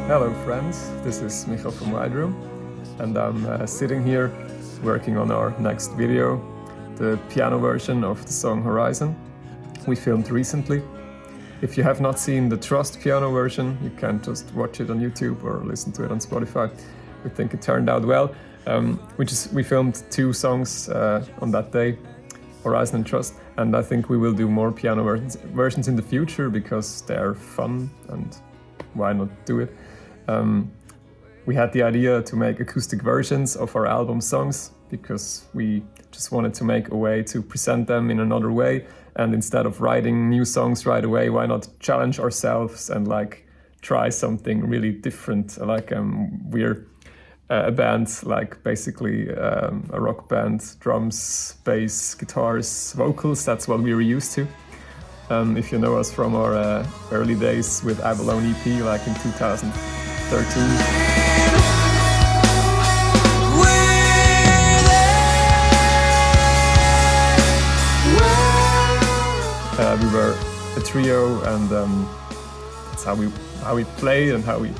Hello friends, this is Michael from Wide Room, and I'm sitting here working on our next video, the piano version of the song Horizon we filmed recently. If you have not seen the Trust piano version, you can just watch it on YouTube or listen to it on Spotify. We think it turned out well. We filmed 2 songs on that day, Horizon and Trust, and I think we will do more piano versions in the future because they're fun and why not do it? We had the idea to make acoustic versions of our album songs because we just wanted to make a way to present them in another way, and instead of writing new songs right away, why not challenge ourselves and try something really different. We're a band, basically a rock band, drums, bass, guitars, vocals, that's what we were used to. If you know us from our early days with Avalon EP, in 2013. We were a trio, and that's how we played and how we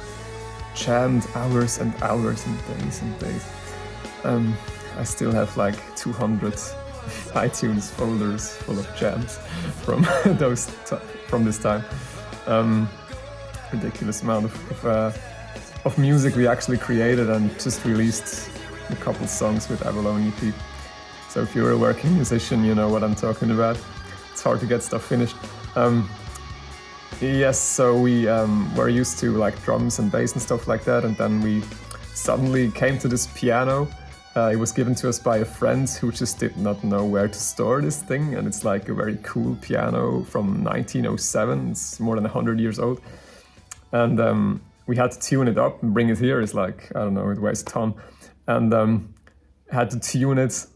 jammed hours and hours and days and days. I still have 200 iTunes folders full of jams from from this time. Ridiculous amount of music we actually created and just released a couple songs with Avalon EP. So if you're a working musician, you know what I'm talking about. It's hard to get stuff finished. Yes, so we were used to drums and bass and stuff like that, and then we suddenly came to this piano. It was given to us by a friend who just did not know where to store this thing, and it's a very cool piano from 1907. It's more than 100 years old, and we had to tune it up and bring it here. It's I don't know, it weighs a ton, and had to tune it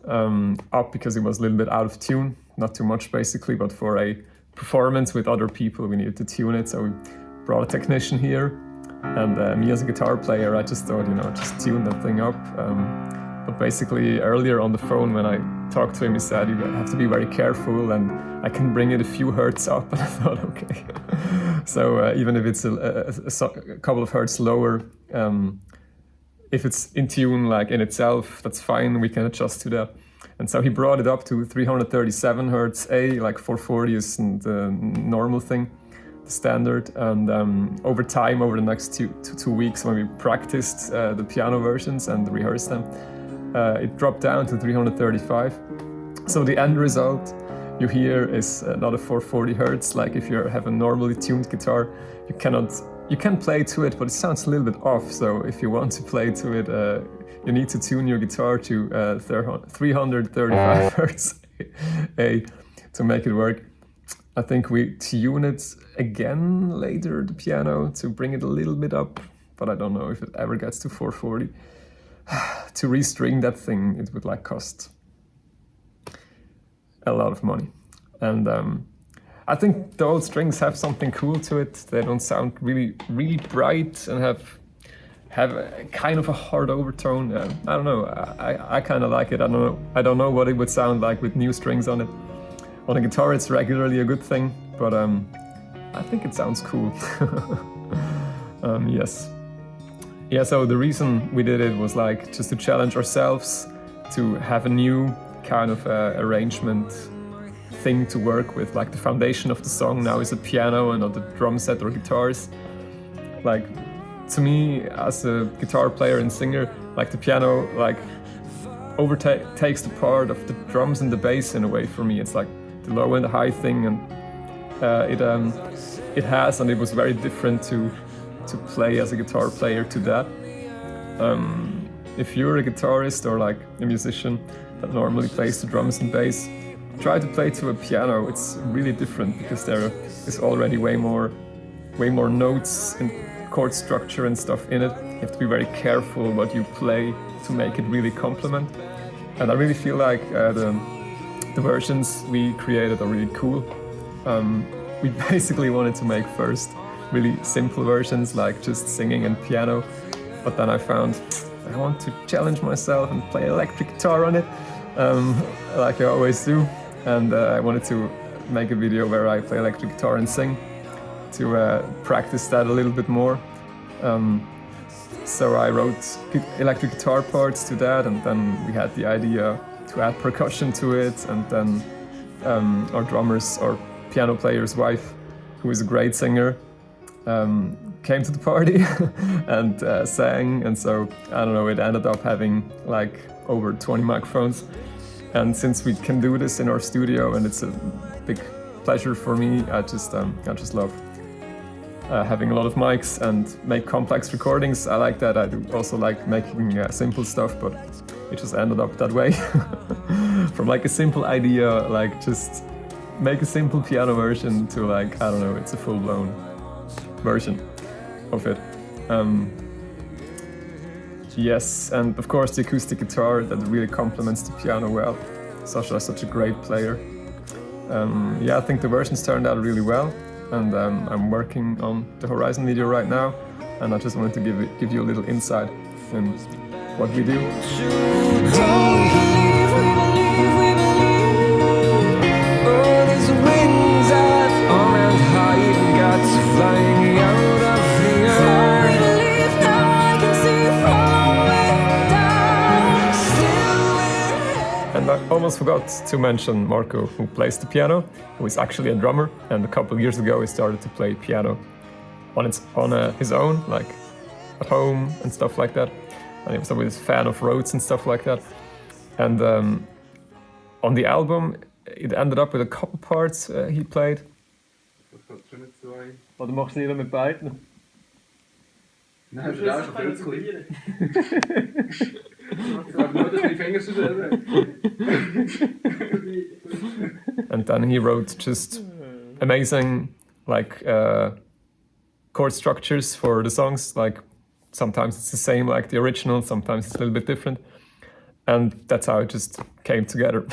up because it was a little bit out of tune. Not too much basically, but for a performance with other people we needed to tune it, so we brought a technician here, and me as a guitar player, I just thought, just tune that thing up. But basically earlier on the phone when I talked to him, he said you have to be very careful and I can bring it a few hertz up, and I thought okay. So even if it's a couple of hertz lower, if it's in tune in itself, that's fine, we can adjust to that. And so he brought it up to 337 hertz A, 440 is the normal thing, the standard. And over time, over the next two weeks, when we practiced the piano versions and rehearsed them, it dropped down to 335. So the end result you hear is not a 440 hertz. If you have a normally tuned guitar, you can play to it, but it sounds a little bit off. So if you want to play to it, you need to tune your guitar to 335 hertz A to make it work. I think we tune it again later, the piano, to bring it a little bit up, but I don't know if it ever gets to 440. To restring that thing, it would cost a lot of money. And I think the old strings have something cool to it. They don't sound really, really bright and have a kind of a hard overtone. I don't know. I kind of like it. I don't know what it would sound like with new strings on it. On a guitar, it's regularly a good thing, but I think it sounds cool. Yes. Yeah. So the reason we did it was just to challenge ourselves to have a new kind of arrangement thing to work with. The foundation of the song now is a piano and not a drum set or guitars. To me, as a guitar player and singer, the piano overtakes the part of the drums and the bass in a way for me. It's the low and the high thing, and it was very different to play as a guitar player to that. If you're a guitarist or a musician that normally plays the drums and bass, try to play to a piano. It's really different because there is already way more notes and chord structure and stuff in it. You have to be very careful what you play to make it really complement. And I really feel the versions we created are really cool. We basically wanted to make first really simple versions, just singing and piano, but then I found I want to challenge myself and play electric guitar on it, like I always do, and I wanted to make a video where I play electric guitar and sing to practice that a little bit more. So I wrote electric guitar parts to that, and then we had the idea to add percussion to it, and then our piano player's wife, who is a great singer, came to the party and sang, and so, I don't know, it ended up having like over 20 microphones. And since we can do this in our studio, and it's a big pleasure for me, I just love having a lot of mics and make complex recordings. I like that. I do also like making simple stuff, but it just ended up that way. From like a simple idea, like just make a simple piano version, to like, I don't know, it's a full-blown version of it. Yes, and of course the acoustic guitar that really complements the piano well. Sasha is such a great player. Yeah, I think the versions turned out really well, and I'm working on the Horizon video right now, and I just wanted to give you a little insight in what we do. And I almost forgot to mention Marco, who plays the piano, who is actually a drummer, and a couple of years ago he started to play piano on his own, like at home and stuff like that. And he was always a fan of Rhodes and stuff like that. And on the album, it ended up with a couple parts he played. Oder machst du nicht mit beiden? Nein, das ist auch viel zu klein. Ich sage nur, dass die Finger zu selber. And then he wrote just amazing, like, chord structures for the songs. Like, sometimes it's the same like the original, sometimes it's a little bit different. And that's how it just came together.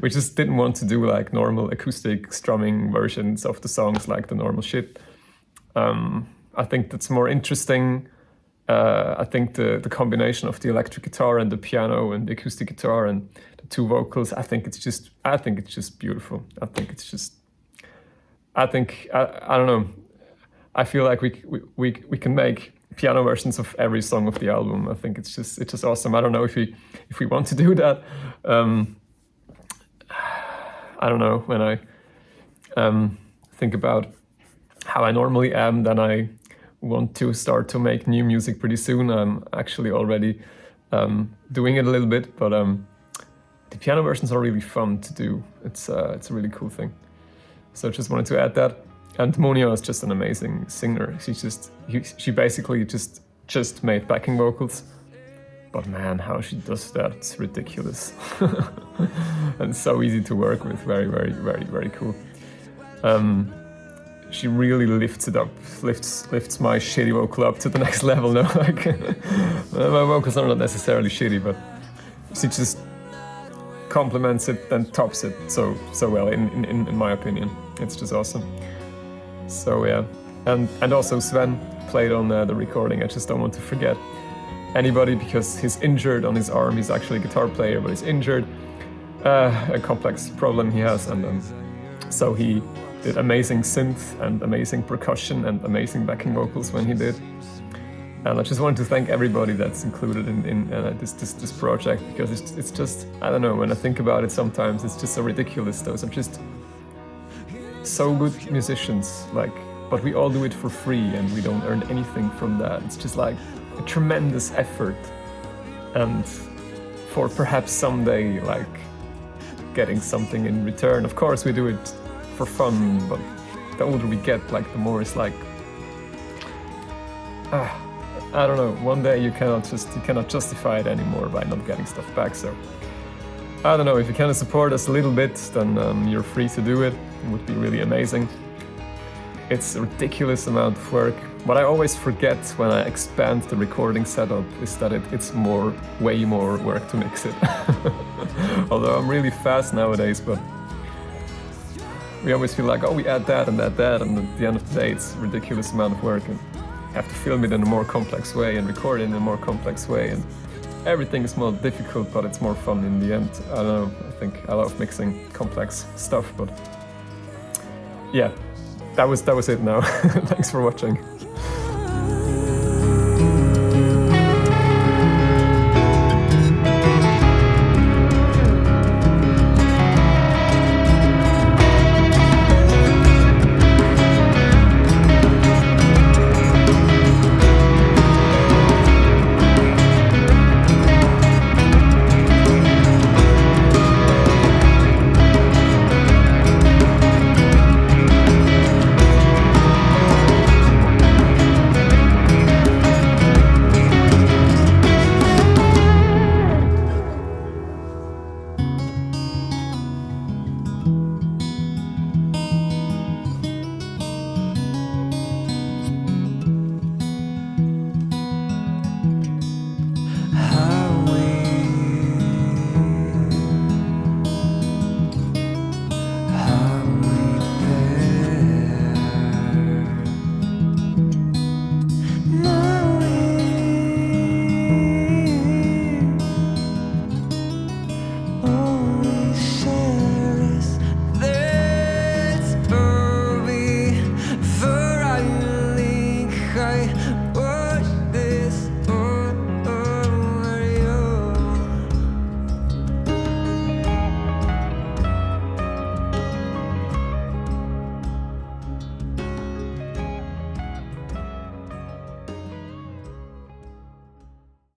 We just didn't want to do like normal acoustic strumming versions of the songs, like the normal shit. I think that's more interesting. I think the combination of the electric guitar and the piano and the acoustic guitar and the two vocals, I think it's just beautiful. I don't know. I feel like we can make piano versions of every song of the album. I think it's just awesome. I don't know if we want to do that. I don't know. When I think about how I normally am, then I want to start to make new music pretty soon. I'm actually already doing it a little bit, but the piano versions are really fun to do. It's a really cool thing. So I just wanted to add that. And Monia is just an amazing singer. She basically just made backing vocals. But man, how she does that, it's ridiculous. And so easy to work with, very, very, very, very cool. She really lifts my shitty vocal up to the next level now. Like, my vocals are not necessarily shitty, but she just complements it and tops it so well, in my opinion. It's just awesome. So yeah, and also Sven played on the recording. I just don't want to forget anybody because he's injured on his arm. He's actually a guitar player, but he's injured. A complex problem he has, and so he did amazing synth and amazing percussion and amazing backing vocals when he did. And I just wanted to thank everybody that's included in this project, because it's just, I don't know, when I think about it sometimes it's just so ridiculous. Those are just so good musicians, like, but we all do it for free and we don't earn anything from that. It's just like a tremendous effort, and for perhaps someday like getting something in return. Of course we do it for fun, but the older we get, like, the more it's like, I don't know, one day you cannot justify it anymore by not getting stuff back. So I don't know, if you can support us a little bit, then you're free to do it. It would be really amazing. It's a ridiculous amount of work. What I always forget when I expand the recording setup is that it's way more work to mix it. Although I'm really fast nowadays, but we always feel like, oh, we add that and that, and at the end of the day it's a ridiculous amount of work, and you have to film it in a more complex way and record it in a more complex way, and everything is more difficult, but it's more fun in the end. I don't know, I think I love mixing complex stuff, but yeah, that was it now. Thanks for watching.